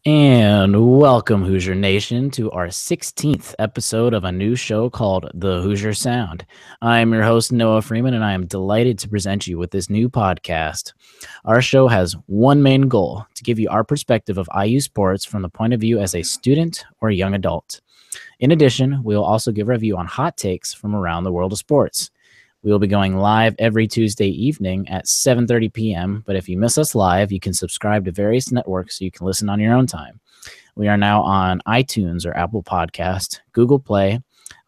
And welcome, Hoosier Nation, to our 16th episode of a new show called The Hoosier Sound. I'm your host, Noah Freeman, and I am delighted to present you with this new podcast. Our show has one main goal: to give you our perspective of IU sports from the point of view as a student or a young adult. In addition, we will also give a review on hot takes from around the world of sports. We will be going live every Tuesday evening at 7:30 p.m., but if you miss us live, you can subscribe to various networks so you can listen on your own time. We are now on iTunes or Apple Podcast, Google Play,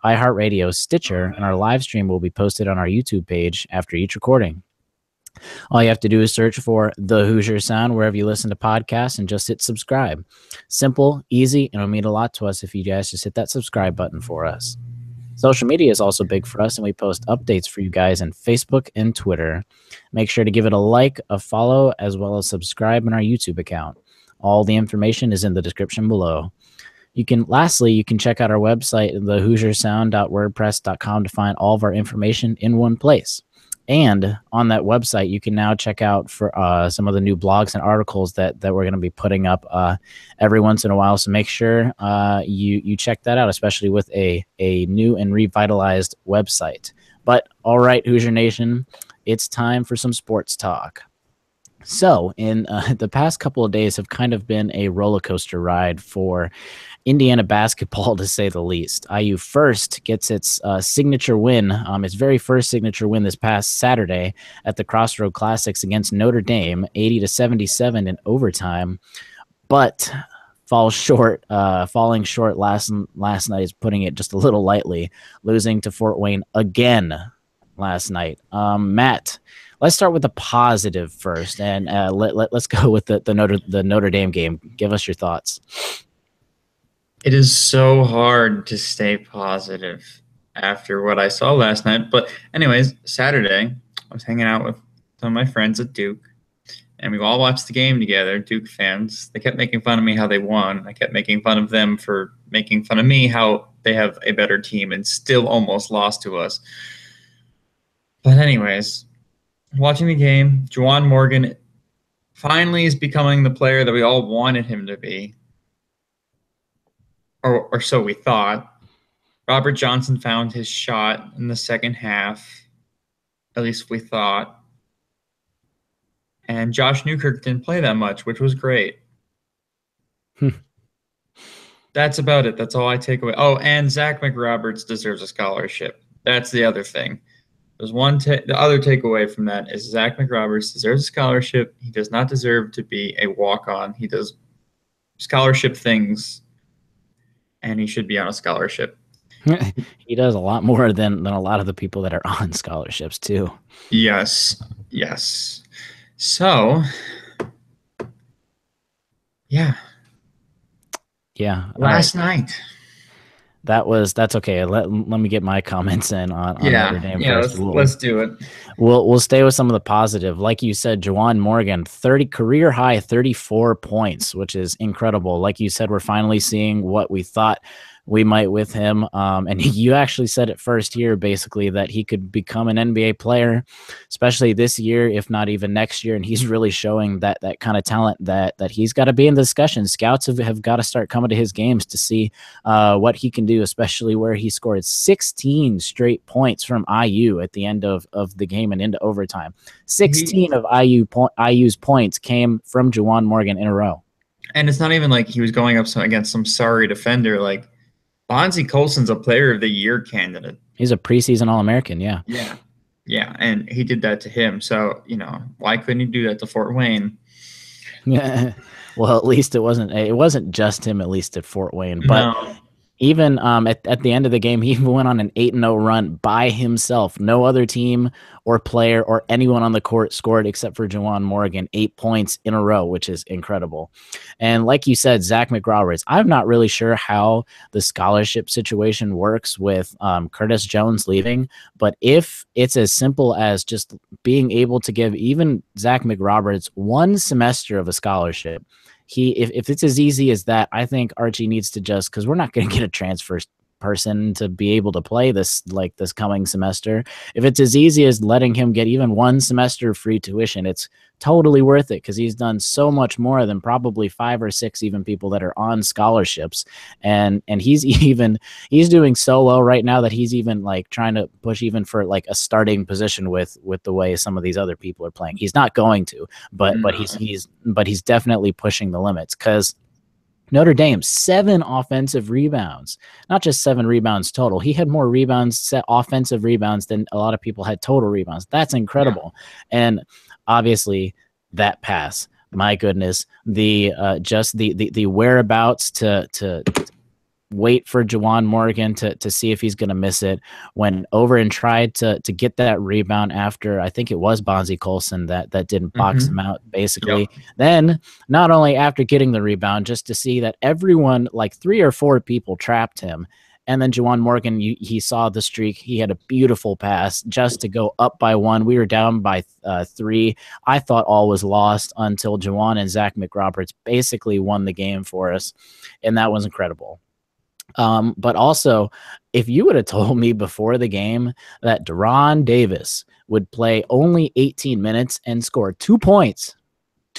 iHeartRadio, Stitcher, and our live stream will be posted on our YouTube page after each recording. All you have to do is search for The Hoosier Sound wherever you listen to podcasts and just hit subscribe. Simple, easy, and it'll mean a lot to us if you guys just hit that subscribe button for us. Social media is also big for us, and we post updates for you guys on Facebook and Twitter. Make sure to give it a like, a follow, as well as subscribe on our YouTube account. All the information is in the description below. Lastly, you can check out our website, thehoosiersound.wordpress.com, to find all of our information in one place. And on that website, you can now check out for some of the new blogs and articles that we're going to be putting up every once in a while. So make sure you check that out, especially with a new and revitalized website. But all right, Hoosier Nation, it's time for some sports talk. So in the past couple of days have kind of been a roller coaster ride for Indiana basketball, to say the least. IU first gets its signature win, its very first signature win this past Saturday at the Crossroad Classics against Notre Dame, 80-77 in overtime, but falling short last night, is putting it just a little lightly, losing to Fort Wayne again last night. Matt, let's start with the positive first, and let's go with the Notre Dame game. Give us your thoughts. It is so hard to stay positive after what I saw last night. But anyways, Saturday, I was hanging out with some of my friends at Duke, and we all watched the game together, Duke fans. They kept making fun of me how they won. I kept making fun of them for making fun of me how they have a better team and still almost lost to us. But anyways, watching the game, Juwan Morgan finally is becoming the player that we all wanted him to be. Or so we thought. Robert Johnson found his shot in the second half, at least we thought. And Josh Newkirk didn't play that much, which was great. That's about it. That's all I take away. Oh, and Zach McRoberts deserves a scholarship. That's the other thing. There's the other takeaway from that is Zach McRoberts deserves a scholarship. He does not deserve to be a walk-on. He does scholarship things, and he should be on a scholarship. He does a lot more than a lot of the people that are on scholarships too. Yes. So, yeah. Last night. That's okay. Let me get my comments in on Notre Dame first. Let's do it. We'll stay with some of the positive. Like you said, Juwan Morgan, career high 34 points, which is incredible. Like you said, we're finally seeing what we thought we might with him. And you actually said it first here, basically, that he could become an NBA player, especially this year, if not even next year. And he's really showing that kind of talent that he's got to be in the discussion. Scouts have got to start coming to his games to see what he can do, especially where he scored 16 straight points from IU at the end of the game and into overtime. 16 of IU's points came from Juwan Morgan in a row. And it's not even like he was going up against some sorry defender. Like, Bonzie Colson's a player of the year candidate. He's a preseason All-American, yeah. Yeah, and he did that to him. So, why couldn't he do that to Fort Wayne? Yeah. Well, at least it wasn't just him, at least at Fort Wayne. But no. Even at the end of the game, he even went on an 8-0 run by himself. No other team or player or anyone on the court scored except for Juwan Morgan, 8 points in a row, which is incredible. And like you said, Zach McRoberts, I'm not really sure how the scholarship situation works with Curtis Jones leaving, but if it's as simple as just being able to give even Zach McRoberts one semester of a scholarship, if it's as easy as that, I think Archie needs to because we're not going to get a transfer person to be able to play this coming semester. If it's as easy as letting him get even one semester of free tuition, it's totally worth it, because he's done so much more than probably 5 or 6 even people that are on scholarships. And he's doing so well right now that he's even like trying to push even for like a starting position with the way some of these other people are playing. He's not going to, but he's definitely pushing the limits, because Notre Dame, 7 offensive rebounds, not just 7 rebounds total. He had more rebounds, offensive rebounds, than a lot of people had total rebounds. That's incredible. Yeah. And obviously that pass, my goodness, the whereabouts to wait for Juwan Morgan to see if he's going to miss it, went over and tried to get that rebound after, I think it was Bonzi Colson that didn't box him out, basically. Yep. Then, not only after getting the rebound, just to see that everyone, like 3 or 4 people, trapped him. And then Juwan Morgan, he saw the streak. He had a beautiful pass just to go up by 1. We were down by 3. I thought all was lost until Juwan and Zach McRoberts basically won the game for us. And that was incredible. But also, if you would have told me before the game that Deron Davis would play only 18 minutes and score 2 points,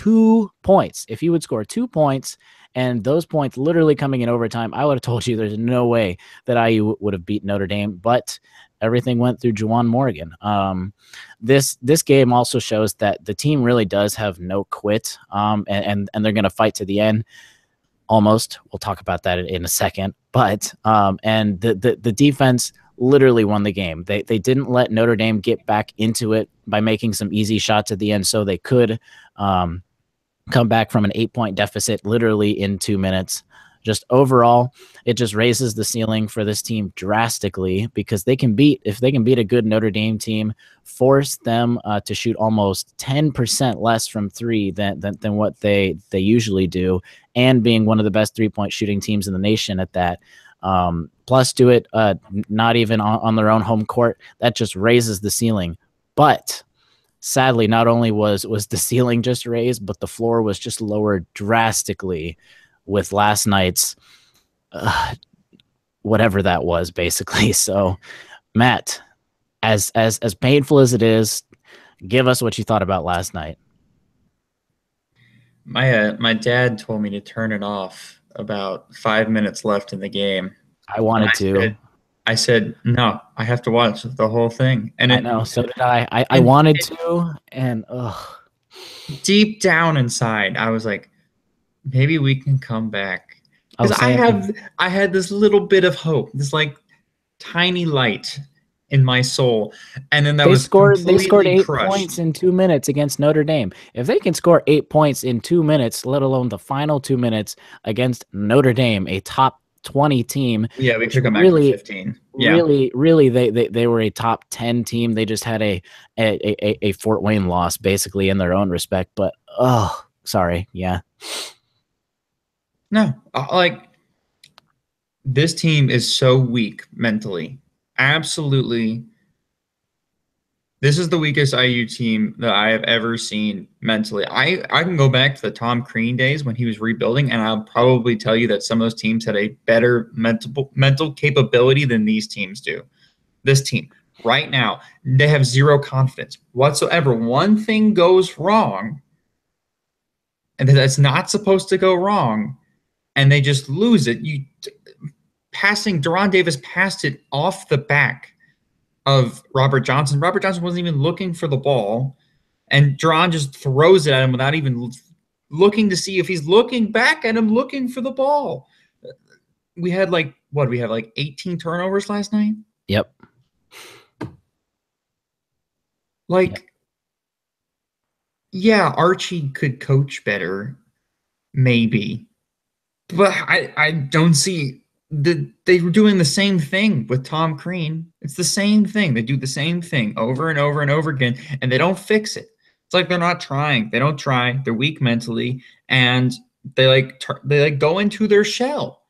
if he would score 2 points, and those points literally coming in overtime, I would have told you there's no way that IU would have beat Notre Dame. But everything went through Juwan Morgan. This game also shows that the team really does have no quit, and they're going to fight to the end. Almost. We'll talk about that in a second. But and the defense literally won the game. They didn't let Notre Dame get back into it by making some easy shots at the end, so they could come back from an 8-point deficit literally in 2 minutes. Just overall, it just raises the ceiling for this team drastically, because if they can beat a good Notre Dame team, force them to shoot almost 10% less from 3 than what they usually do, and being one of the best 3-point shooting teams in the nation at that. Plus do it not even on their own home court, that just raises the ceiling. But sadly, not only was the ceiling just raised, but the floor was just lowered drastically with last night's whatever that was, basically. So, Matt, as painful as it is, give us what you thought about last night. My dad told me to turn it off about 5 minutes left in the game. I wanted to. I said, no, I have to watch the whole thing. And I know, so did I. I wanted to, and deep down inside, I was like, maybe we can come back. Because I had this little bit of hope, this like tiny light in my soul, and then they scored 8 points in 2 minutes against Notre Dame. If they can score 8 points in 2 minutes, let alone the final 2 minutes against Notre Dame, a top 20 team. Yeah, we could come back to 15. Yeah. Really, they were a top 10 team. They just had a Fort Wayne loss, basically, in their own respect. But sorry, yeah. No, like, this team is so weak mentally. Absolutely. This is the weakest IU team that I have ever seen mentally. I can go back to the Tom Crean days when he was rebuilding, and I'll probably tell you that some of those teams had a better mental capability than these teams do. This team, right now, they have zero confidence whatsoever. One thing goes wrong, and that's not supposed to go wrong, and they just lose it. Deron Davis passed it off the back of Robert Johnson. Robert Johnson wasn't even looking for the ball, and Deron just throws it at him without even looking to see if he's looking back at him, looking for the ball. We had 18 turnovers last night? Yep. Yeah, Archie could coach better, maybe. But I don't see they were doing the same thing with Tom Crean. It's the same thing. They do the same thing over and over and over again, and they don't fix it. It's like they're not trying. They don't try. They're weak mentally, and they go into their shell.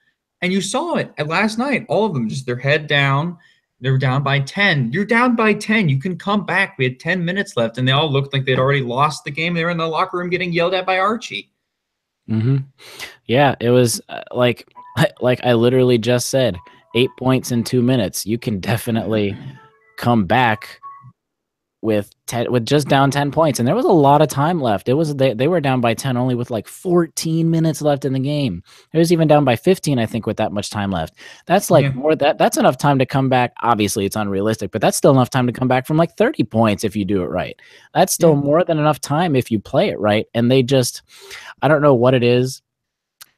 And you saw it last night. All of them, just their head down. They were down by 10. You're down by 10. You can come back. We had 10 minutes left, and they all looked like they'd already lost the game. They were in the locker room getting yelled at by Archie. Mm-hmm. Yeah, it was like I literally just said, 8 points in 2 minutes. You can definitely come back with just down 10 points, and there was a lot of time left. It was they were down by 10 only with like 14 minutes left in the game. It was even down by 15, I think, with that much time left. That's like that's enough time to come back. Obviously it's unrealistic, but that's still enough time to come back from like 30 points if you do it right. That's still more than enough time if you play it right. And they just, I don't know what it is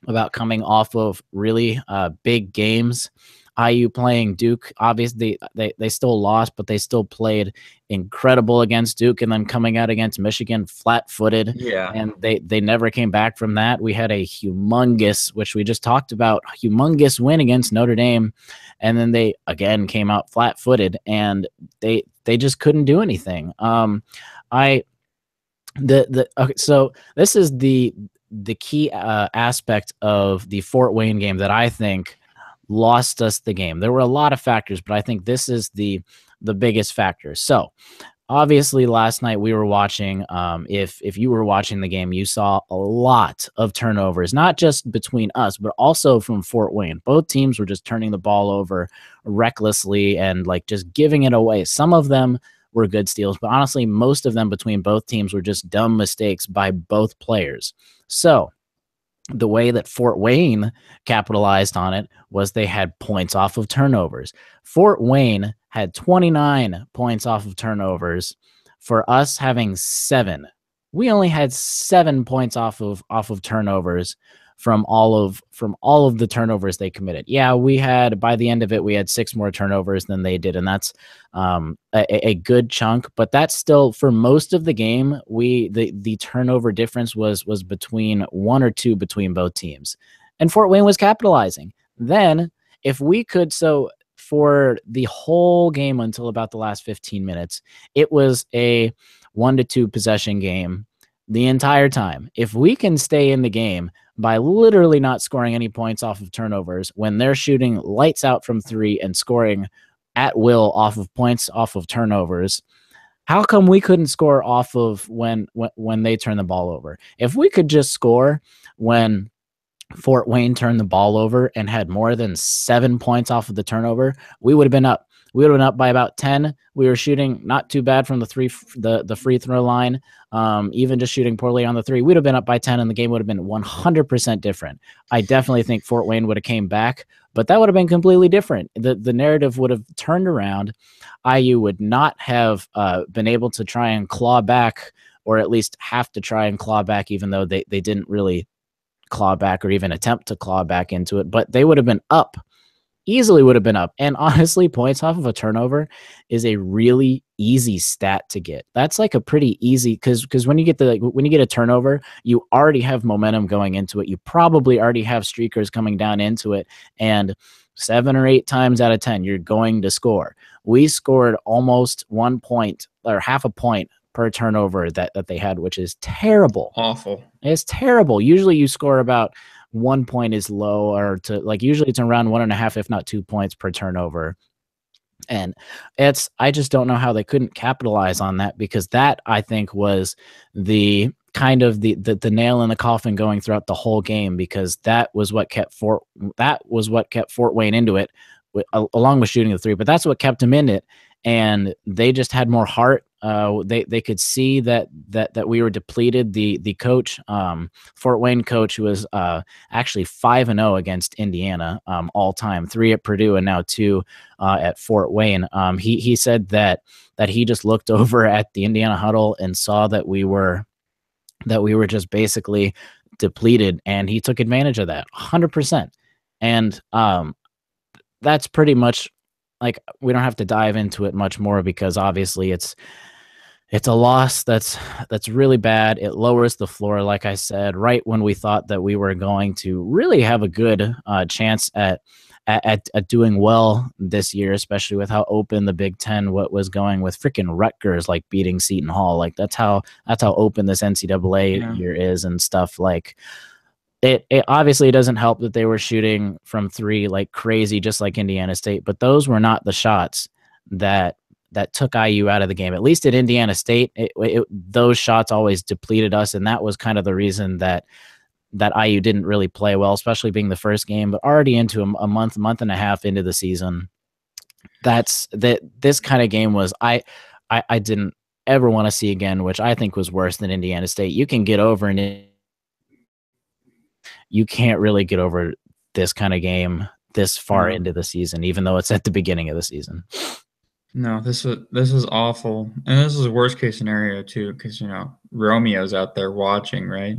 about coming off of really big games. IU playing Duke, obviously they still lost, but they still played incredible against Duke, and then coming out against Michigan flat-footed. Yeah. And they never came back from that. We had a humongous, which we just talked about, humongous win against Notre Dame, and then they again came out flat-footed, and they just couldn't do anything. Okay, so this is the key aspect of the Fort Wayne game that I think lost us the game. There were a lot of factors, but I think this is the biggest factor. So obviously last night we were watching, if you were watching the game, you saw a lot of turnovers, not just between us, but also from Fort Wayne. Both teams were just turning the ball over recklessly and like just giving it away. Some of them were good steals, but honestly, most of them between both teams were just dumb mistakes by both players. So the way that Fort Wayne capitalized on it was they had points off of turnovers. Fort Wayne had 29 points off of turnovers, for us having 7. We only had 7 points off of turnovers from all of the turnovers they committed. Yeah, we had, by the end of it, we had 6 more turnovers than they did, and that's a good chunk. But that's still, for most of the game, the turnover difference was between 1 or 2 between both teams, and Fort Wayne was capitalizing. Then, if we could, so for the whole game until about the last 15 minutes, it was a 1 to 2 possession game the entire time. If we can stay in the game by literally not scoring any points off of turnovers when they're shooting lights out from 3 and scoring at will off of points off of turnovers, how come we couldn't score off of when they turn the ball over? If we could just score when Fort Wayne turned the ball over and had more than 7 points off of the turnover, we would have been up. We would have been up by about 10. We were shooting not too bad from the free throw line. Even just shooting poorly on the 3, we'd have been up by 10, and the game would have been 100% different. I definitely think Fort Wayne would have came back, but that would have been completely different. The narrative would have turned around. IU would not have been able to try and claw back, or at least have to try and claw back, even though they didn't really claw back or even attempt to claw back into it. But they would have been up. Easily would have been up. And honestly, points off of a turnover is a really easy stat to get. That's like a pretty easy, because when you get a turnover, you already have momentum going into it. You probably already have streakers coming down into it, and 7 or 8 times out of 10 you're going to score. We scored almost 1 point or half a point per turnover that they had, which is terrible. Awful. It's terrible. Usually you score about 1 point is low, or to like usually it's around 1.5, if not 2 points per turnover. And I just don't know how they couldn't capitalize on that, because that, I think, was the kind of the nail in the coffin going throughout the whole game, because that was what kept Fort Wayne into it, along with shooting the 3. But that's what kept them in it, and they just had more heart. They could see that we were depleted. The coach, Fort Wayne coach, who was actually 5-0 against Indiana all time, 3 at Purdue and now 2 at Fort Wayne. He said that he just looked over at the Indiana huddle and saw that we were just basically depleted, and he took advantage of that 100%. And that's pretty much, like, we don't have to dive into it much more, because obviously it's a loss that's really bad. It lowers the floor, like I said, right when we thought that we were going to really have a good chance at doing well this year, especially with how open the Big Ten was going, with freaking Rutgers like beating Seton Hall. Like that's how open this NCAA year is and stuff. Like it obviously doesn't help that they were shooting from 3 like crazy, just like Indiana State, but those were not the shots that took IU out of the game. At least at Indiana State, those shots always depleted us, and that was kind of the reason that that IU didn't really play well, especially being the first game, but already into a month and a half into the season. This kind of game was I didn't ever want to see again, which I think was worse than Indiana State. You can get over and you can't really get over this kind of game this far into the season, even though it's at the beginning of the season. No, this was awful, and this is a worst case scenario too, because Romeo's out there watching, right?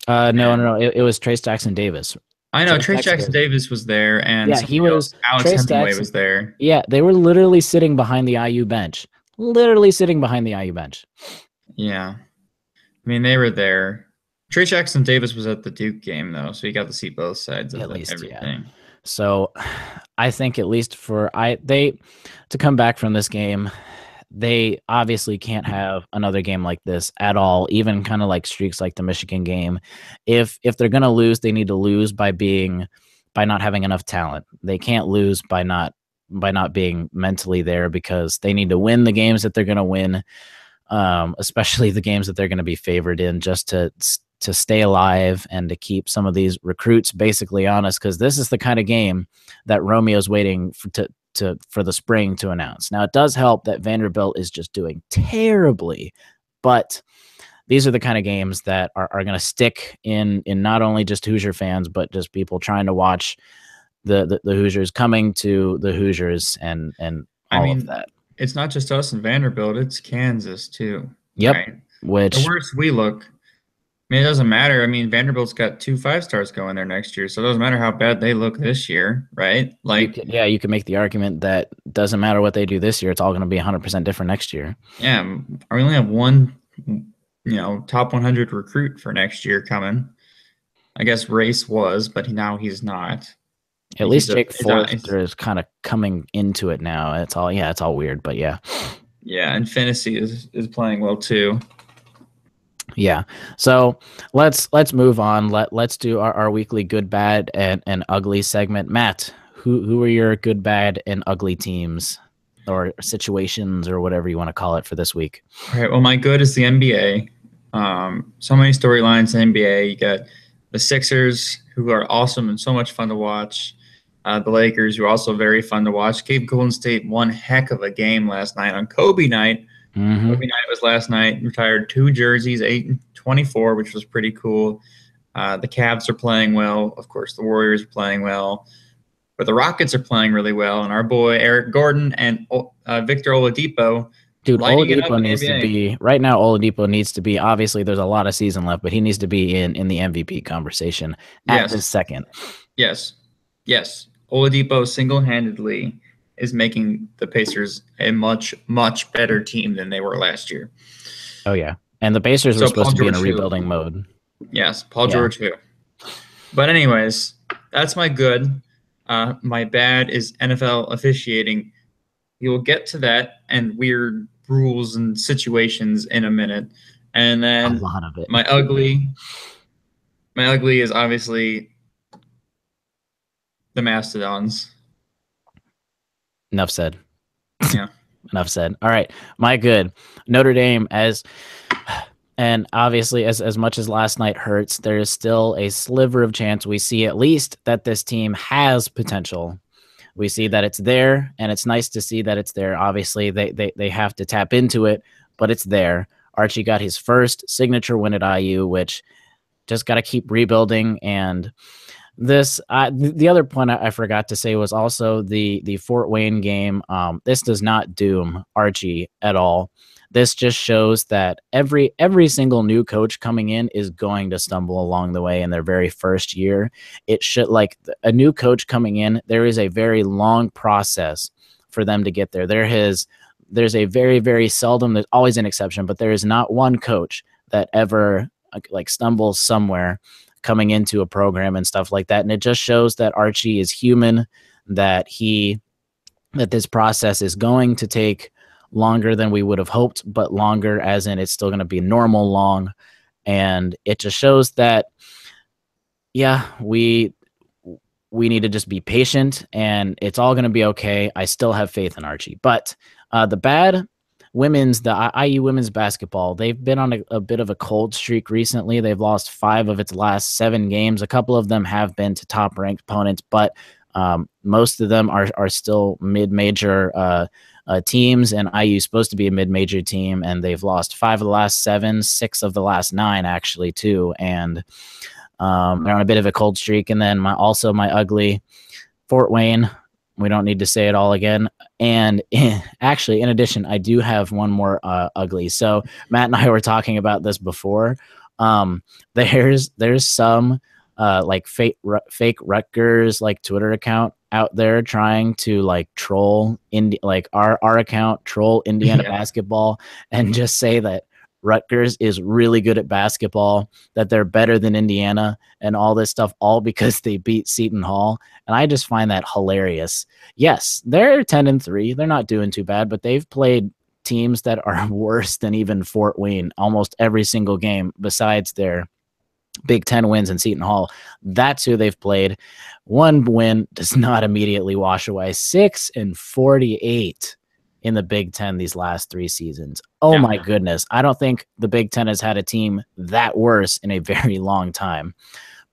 No. It was Trace Jackson Davis. I know Trace Jackson Davis was there, and yeah, he was. Alex Hemingway was there. Yeah, they were literally sitting behind the IU bench. Yeah, I mean they were there. Trace Jackson Davis was at the Duke game though, so you got to see both sides of everything. Yeah. So, I think at least to come back from this game, they obviously can't have another game like this at all, even kind of like streaks like the Michigan game. If they're going to lose, they need to lose by not having enough talent. They can't lose by not being mentally there, because they need to win the games that they're going to win, especially the games that they're going to be favored in, just to stay alive and to keep some of these recruits basically honest, because this is the kind of game that Romeo's waiting for the spring to announce. Now, it does help that Vanderbilt is just doing terribly, but these are the kind of games that are going to stick in not only just Hoosier fans, but just people trying to watch the Hoosiers, coming to the Hoosiers and all of that. It's not just us in Vanderbilt, it's Kansas too. Yep. Right? Which, the worse we look, it doesn't matter. Vanderbilt's got 2 5-stars going there next year, so it doesn't matter how bad they look this year, right? You can make the argument that doesn't matter what they do this year; it's all going to be 100% different next year. Yeah, we only have one, top 100 recruit for next year coming. I guess Race was, but now he's not. At least Jake Forster is kind of coming into it now. It's all weird, but yeah. Yeah, and Finney is playing well too. Yeah. So let's move on. Let's do our weekly good, bad, and ugly segment. Matt, who are your good, bad, and ugly teams or situations or whatever you want to call it for this week? All right. Well, my good is the NBA. So many storylines in the NBA. You got the Sixers, who are awesome and so much fun to watch. The Lakers, who are also very fun to watch. Gave Golden State one heck of a game last night on Kobe night. Mm-hmm. Kobe night was last night. Retired 2 jerseys, 8 and 24, which was pretty cool. The Cavs are playing well. Of course, the Warriors are playing well. But the Rockets are playing really well. And our boy Eric Gordon and Victor Oladipo. Dude, Oladipo needs to be – right now, Oladipo needs to be – obviously, there's a lot of season left, but he needs to be in the MVP conversation at this second. Yes. Oladipo single-handedly is making the Pacers a much, much better team than they were last year. Oh, yeah. And the Pacers were supposed to be in a rebuilding mode. Yes, Paul George too. But anyways, that's my good. My bad is NFL officiating. You'll get to that and weird rules and situations in a minute. And then a lot of it. My ugly is obviously the Mastodons. Enough said. Yeah. Enough said. All right. My good. Notre Dame, and obviously as much as last night hurts, there is still a sliver of chance we see at least that this team has potential. We see that it's there, and it's nice to see that it's there. Obviously, they have to tap into it, but it's there. Archie got his first signature win at IU, which just got to keep rebuilding. And this, the other point I forgot to say was also the Fort Wayne game. This does not doom Archie at all. This just shows that every single new coach coming in is going to stumble along the way in their very first year. It should, like a new coach coming in, there is a very long process for them to get there. There's a very, very seldom, there's always an exception, but there is not one coach that ever like stumbles somewhere coming into a program and stuff like that. And it just shows that Archie is human, that this process is going to take longer than we would have hoped, but longer as in it's still going to be normal long. And it just shows that, yeah, we need to just be patient and it's all going to be okay. I still have faith in Archie. But the bad, the IU women's basketball, they've been on a bit of a cold streak recently. They've lost 5 of its last 7 games. A couple of them have been to top-ranked opponents, but most of them are still mid-major teams, and IU is supposed to be a mid-major team, and they've lost 5 of the last 7, 6 of the last 9, actually, too, and they're on a bit of a cold streak. And then my ugly Fort Wayne. We don't need to say it all again. And actually, in addition, I do have one more ugly. So Matt and I were talking about this before. There's some like fake Rutgers like Twitter account out there trying to like troll our account, troll Indiana basketball, and just say that Rutgers is really good at basketball, that they're better than Indiana, and all this stuff, all because they beat Seton Hall. And I just find that hilarious. Yes, they're 10-3. They're not doing too bad, but they've played teams that are worse than even Fort Wayne almost every single game besides their Big Ten wins in Seton Hall. That's who they've played. One win does not immediately wash away. 6-48 in the Big Ten these last 3 seasons. Oh my goodness. I don't think the Big Ten has had a team that worse in a very long time.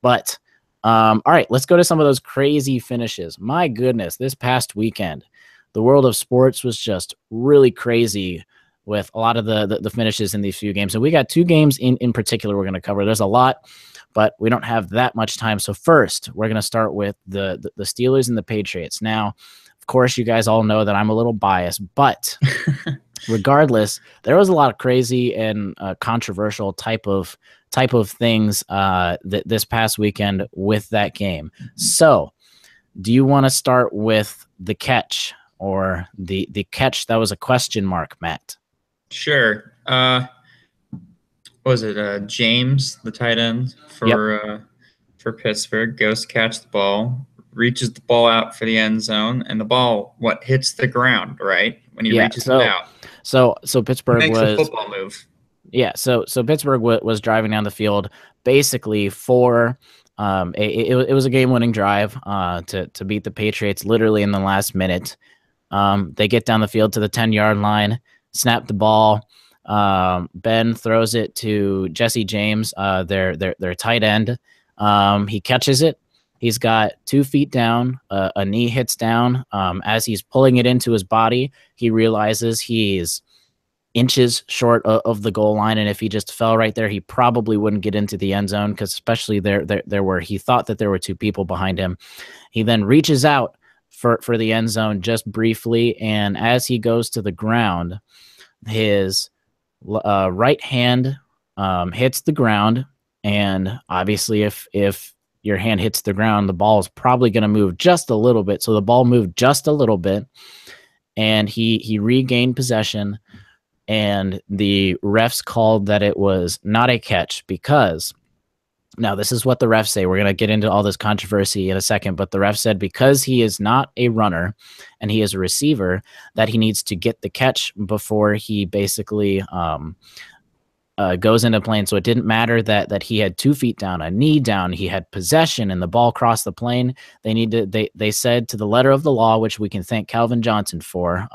But all right, let's go to some of those crazy finishes. My goodness, this past weekend, the world of sports was just really crazy with a lot of the finishes in these few games. And we got 2 games in particular we're going to cover. There's a lot, but we don't have that much time. So first, we're going to start with the Steelers and the Patriots. Now, of course, you guys all know that I'm a little biased, but regardless, there was a lot of crazy and controversial type of things this past weekend with that game. So do you want to start with the catch, or the catch that was a question mark, Matt? Sure. What was it? James, the tight end for Pittsburgh, goes to catch the ball, reaches the ball out for the end zone, and the ball hits the ground, right? When he reaches it out. So Pittsburgh makes a football move. Yeah, so Pittsburgh was driving down the field basically for it was a game-winning drive to beat the Patriots literally in the last minute. They get down the field to the 10-yard line, snap the ball. Ben throws it to Jesse James, their tight end. He catches it. He's got 2 feet down. A knee hits down. As he's pulling it into his body, he realizes he's inches short of the goal line, and if he just fell right there, he probably wouldn't get into the end zone, because especially he thought that there were 2 people behind him. He then reaches out for the end zone just briefly, and as he goes to the ground, his right hand hits the ground, and obviously if your hand hits the ground, the ball is probably going to move just a little bit. So the ball moved just a little bit, and he regained possession, and the refs called that it was not a catch because, now this is what the refs say. We're going to get into all this controversy in a second, but the ref said because he is not a runner and he is a receiver, that he needs to get the catch before he basically goes into plane. So it didn't matter that he had 2 feet down, a knee down, he had possession, and the ball crossed the plane. They said to the letter of the law, which we can thank Calvin Johnson for,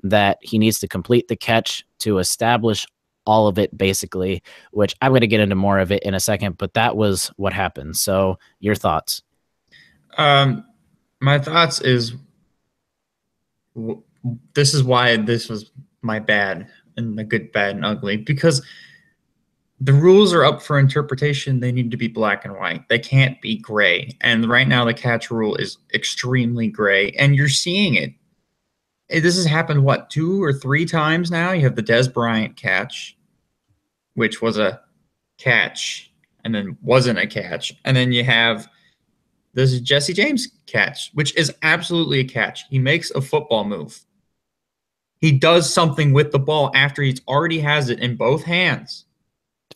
that he needs to complete the catch to establish all of it, basically, which I'm going to get into more of it in a second, but that was what happened. So your thoughts? My thoughts is this is why this was my bad, and the good, bad, and ugly, because the rules are up for interpretation. They need to be black and white. They can't be gray. And right now the catch rule is extremely gray, and you're seeing it. This has happened, 2 or 3 times now? You have the Des Bryant catch, which was a catch and then wasn't a catch. And then you have this Jesse James catch, which is absolutely a catch. He makes a football move. He does something with the ball after he already has it in both hands.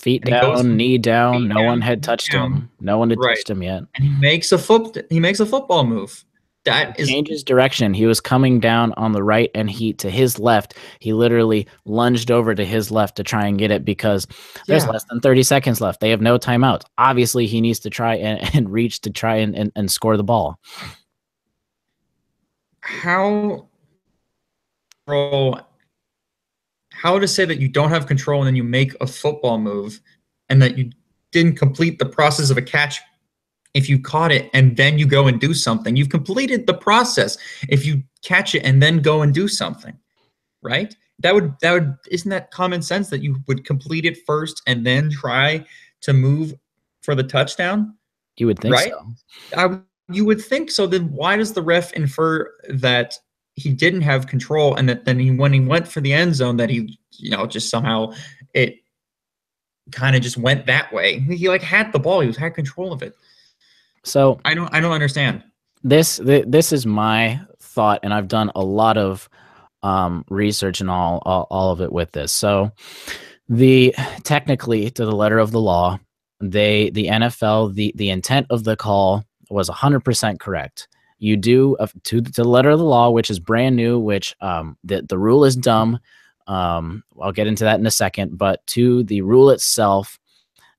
Feet down, knee down. No one had touched him. No one had touched him yet. And he makes a football move. That changes direction. He was coming down on the right, and to his left, he literally lunged over to his left to try and get it, because there's less than 30 seconds left. They have no timeout. Obviously, he needs to try and reach to try and score the ball. How how to say that you don't have control and then you make a football move and that you didn't complete the process of a catch if you caught it and then you go and do something. You've completed the process if you catch it and then go and do something, right? That would isn't that common sense that you would complete it first and then try to move for the touchdown? You would think Right? so. You would think so. Then why does the ref infer that he didn't have control and that then when he went for the end zone that he, just somehow it kind of just went that way? He like had the ball. He had control of it. So I don't understand. This is my thought, and I've done a lot of research and all of it with this. So technically, to the letter of the law, the NFL, the intent of the call was 100% correct. You do to the letter of the law, which is brand new, which the rule is dumb. I'll get into that in a second, but to the rule itself,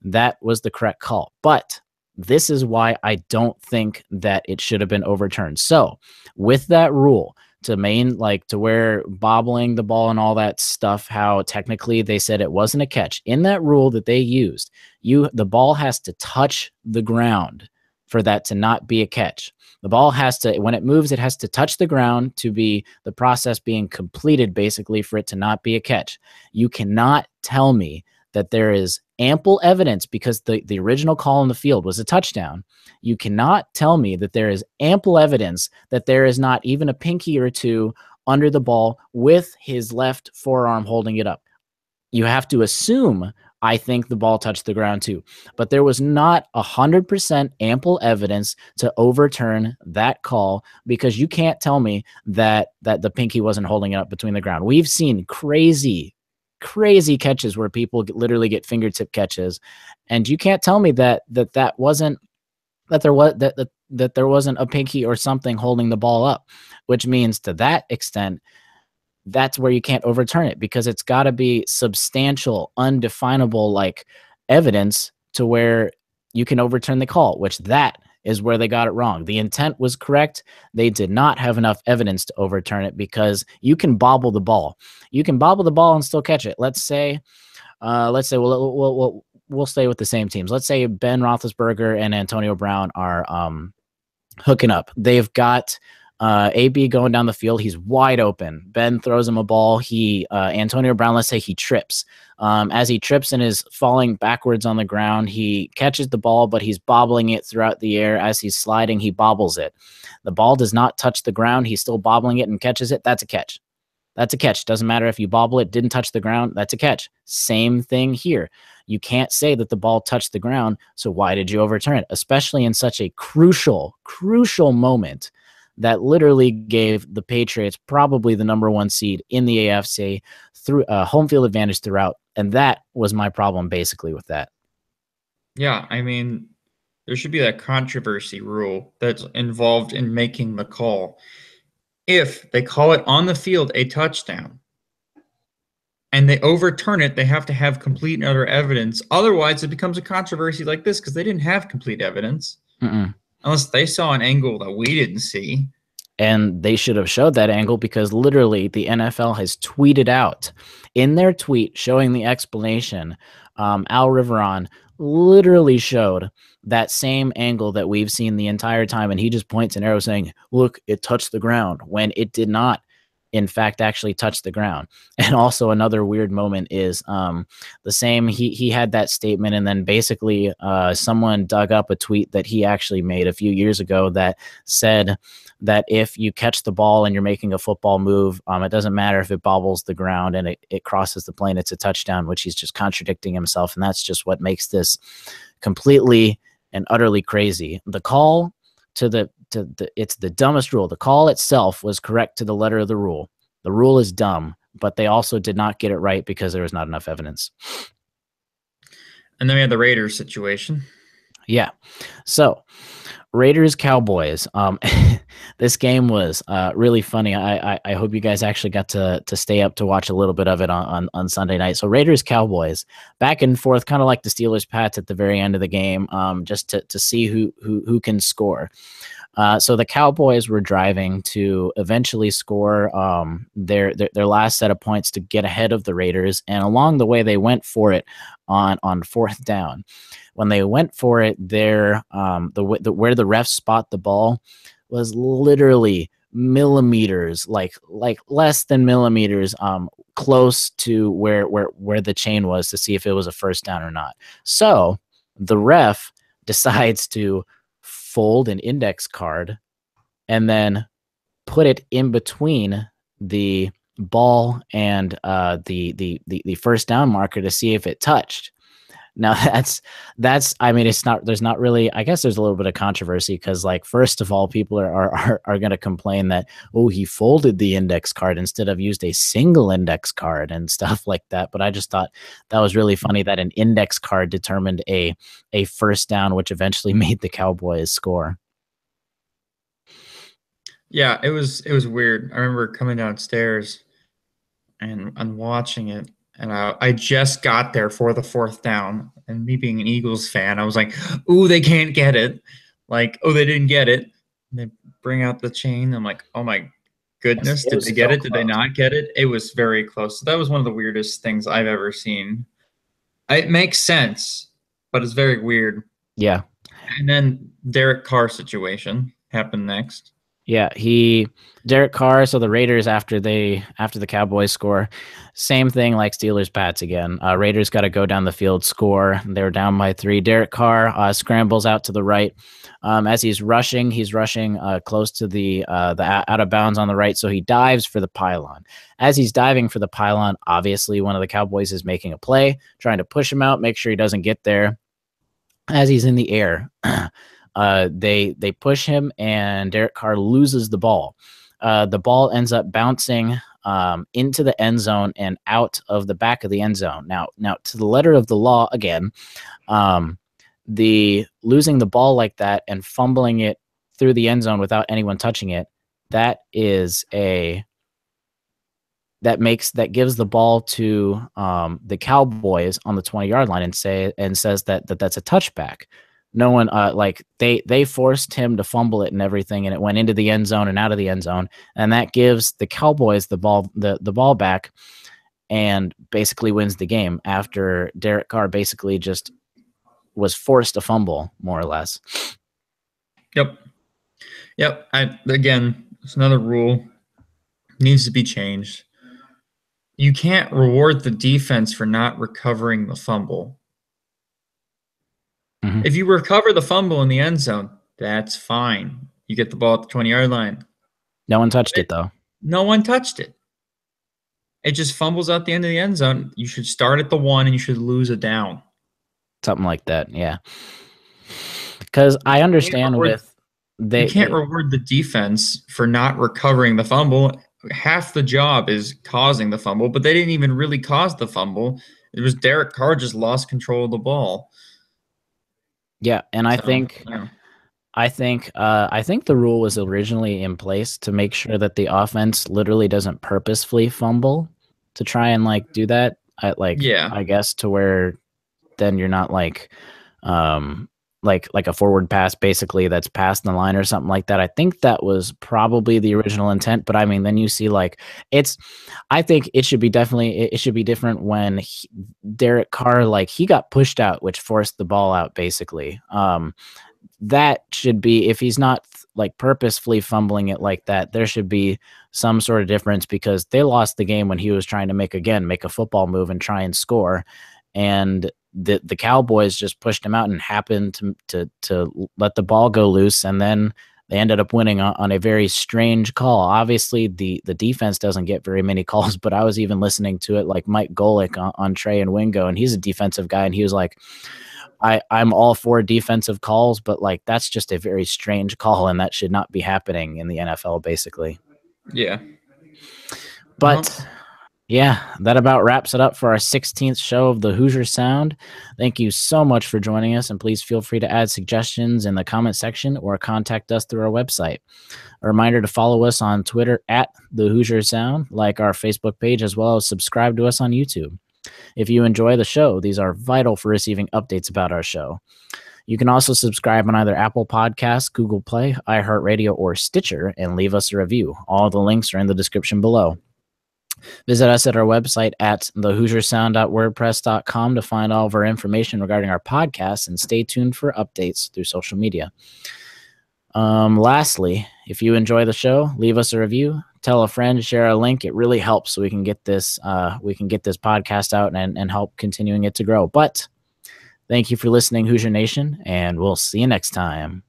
that was the correct call. But this is why I don't think that it should have been overturned. So with that rule, to where bobbling the ball and all that stuff, how technically they said it wasn't a catch. In that rule that they used, the ball has to touch the ground for that to not be a catch. The ball has to, when it moves, it has to touch the ground to be the process being completed, basically, for it to not be a catch. You cannot tell me that there is ample evidence, because the original call on the field was a touchdown. You cannot tell me that there is ample evidence that there is not even a pinky or two under the ball with his left forearm holding it up. You have to assume, I think, the ball touched the ground too. But there was not 100% ample evidence to overturn that call, because you can't tell me that the pinky wasn't holding it up between the ground. We've seen crazy catches where people literally get fingertip catches, and you can't tell me that wasn't that there wasn't a pinky or something holding the ball up, which means to that extent, that's where you can't overturn it, because it's got to be substantial, undefinable evidence to where you can overturn the call, which that is where they got it wrong. The intent was correct. They did not have enough evidence to overturn it, because you can bobble the ball. You can bobble the ball and still catch it. Let's say we'll stay with the same teams. Let's say Ben Roethlisberger and Antonio Brown are hooking up. They've got AB going down the field. He's wide open. Ben throws him a ball. Antonio Brown, let's say he trips. As he trips and is falling backwards on the ground, he catches the ball, but he's bobbling it throughout the air. As he's sliding, he bobbles it. The ball does not touch the ground. He's still bobbling it and catches it. That's a catch. That's a catch. Doesn't matter if you bobble it, didn't touch the ground. That's a catch. Same thing here. You can't say that the ball touched the ground, so why did you overturn it? Especially in such a crucial moment that literally gave the Patriots probably the #1 seed in the AFC, through home field advantage throughout. And that was my problem basically with that. Yeah, I mean, there should be that controversy rule that's involved in making the call. If they call it on the field a touchdown and they overturn it, they have to have complete and utter evidence. Otherwise, it becomes a controversy like this, because they didn't have complete evidence. Unless they saw an angle that we didn't see. And they should have showed that angle, because literally the NFL has tweeted out in their tweet showing the explanation. Al Riveron literally showed that same angle that we've seen the entire time. And he just points an arrow saying, look, it touched the ground, when it did not, in fact, actually touch the ground. And also another weird moment is the same. He had that statement, and then basically someone dug up a tweet that he actually made a few years ago that said that if you catch the ball and you're making a football move, it doesn't matter if it bobbles the ground and it crosses the plane, it's a touchdown, which he's just contradicting himself. And that's just what makes this completely and utterly crazy. The call it's the dumbest rule. The call itself was correct to the letter of the rule. The rule is dumb, but they also did not get it right because there was not enough evidence. And then we had the Raiders situation. Yeah. So Raiders Cowboys. This game was really funny. I hope you guys actually got to stay up to watch a little bit of it on Sunday night. So Raiders Cowboys, back and forth, kind of like the Steelers Pats at the very end of the game, just to see who can score. So the Cowboys were driving to eventually score their last set of points to get ahead of the Raiders, and along the way they went for it on fourth down. When they went for it, where the refs spot the ball was literally millimeters, like less than millimeters, close to where the chain was to see if it was a first down or not. So the ref decides to fold an index card and then put it in between the ball and the first down marker to see if it touched. Now that's I mean, there's not really, I guess there's a little bit of controversy because, like, first of all, people are going to complain that, oh, he folded the index card instead of used a single index card and stuff like that. But I just thought that was really funny that an index card determined a first down, which eventually made the Cowboys score. Yeah, it was weird. I remember coming downstairs and watching it, and I just got there for the fourth down. And me being an Eagles fan, I was like, "Ooh, they can't get it!" Like, "Oh, they didn't get it." And they bring out the chain. I'm like, "Oh my goodness, did they get it? Did they not get it?" It was very close. So that was one of the weirdest things I've ever seen. It makes sense, but it's very weird. Yeah. And then Derek Carr situation happened next. Yeah, Derek Carr. So the Raiders, after the Cowboys score, same thing like Steelers Pats again. Raiders got to go down the field, score. They're down by 3. Derek Carr scrambles out to the right. As he's rushing close to the out of bounds on the right. So he dives for the pylon. As he's diving for the pylon, obviously one of the Cowboys is making a play, trying to push him out, make sure he doesn't get there. As he's in the air, they push him, and Derek Carr loses the ball. The ball ends up bouncing into the end zone and out of the back of the end zone. Now, to the letter of the law, again, the losing the ball like that and fumbling it through the end zone without anyone touching it, that gives the ball to the Cowboys on the 20-yard line and says that that's a touchback. No one they forced him to fumble it and everything, and it went into the end zone and out of the end zone, and that gives the Cowboys the ball back and basically wins the game after Derek Carr basically just was forced to fumble, more or less. Yep. Again, it's another rule. Needs to be changed. You can't reward the defense for not recovering the fumble. Mm-hmm. If you recover the fumble in the end zone, that's fine. You get the ball at the 20-yard line. No one touched it, though. No one touched it. It just fumbles out the end of the end zone. You should start at the 1 and you should lose a down. Something like that, yeah. Because I understand you can't reward the defense for not recovering the fumble. Half the job is causing the fumble, but they didn't even really cause the fumble. It was Derek Carr just lost control of the ball. Yeah, and I think the rule was originally in place to make sure that the offense literally doesn't purposefully fumble to try and do that. I guess to where then you're not like a forward pass basically that's past the line or something like that. I think that was probably the original intent, but I mean, then you see I think it should be different when Derek Carr, he got pushed out, which forced the ball out basically. That should be, if he's not purposefully fumbling it like that, there should be some sort of difference, because they lost the game when he was trying to make a football move and try and score. And the Cowboys just pushed him out and happened to let the ball go loose, and then they ended up winning on a very strange call. Obviously, the defense doesn't get very many calls, but I was even listening to it Mike Golick on Trey and Wingo, and he's a defensive guy, and he was like, I'm all for defensive calls, but that's just a very strange call, and that should not be happening in the NFL, basically. Yeah. But yeah, that about wraps it up for our 16th show of the Hoosier Sound. Thank you so much for joining us, and please feel free to add suggestions in the comment section or contact us through our website. A reminder to follow us on Twitter at the Hoosier Sound, like our Facebook page, as well as subscribe to us on YouTube. If you enjoy the show, these are vital for receiving updates about our show. You can also subscribe on either Apple Podcasts, Google Play, iHeartRadio, or Stitcher and leave us a review. All the links are in the description below. Visit us at our website at thehoosiersound.wordpress.com to find all of our information regarding our podcast, and stay tuned for updates through social media. Lastly, if you enjoy the show, leave us a review, tell a friend, share a link. It really helps so we can get this podcast out and help continuing it to grow. But thank you for listening, Hoosier Nation, and we'll see you next time.